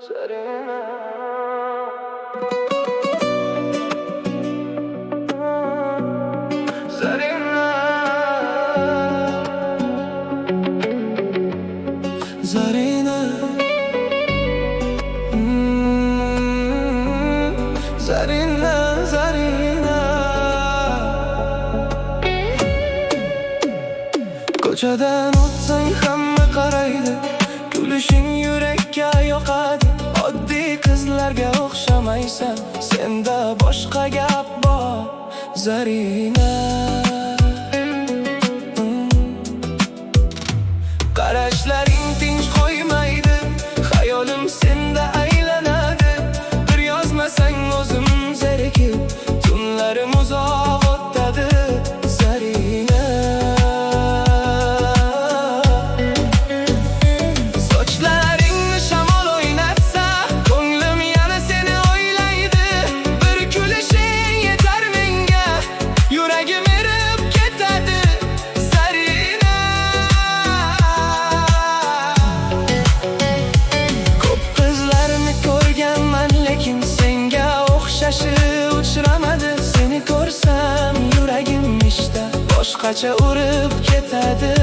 Zarina. Zarina. Zarina. Zarina, Zarina. Ko'chadan o'tsang hamma qaraydi, kulishing yurakka yoqadi. Oddiy qizlarga o'xshamaysan, senda boshqa gap bor, Zarina. Qarashlaring tinch qo'ymaydi, xayolim senda aylanadi. Bir yozmasang o'zim zerikib, tunlarim uzoq o'tadi, Zarina. Sochlaringni shamol o'ynatsa, ko'nglim yana seni o'ylaydi. Bir kulishing yetar menga, yuragim erib ketadi, Zarina. Ko'p qizlarni ko'rganman, lekin senga o'xshashi uchramadi. Seni ko'rsam yuragim ishda boshqacha urib ketadi,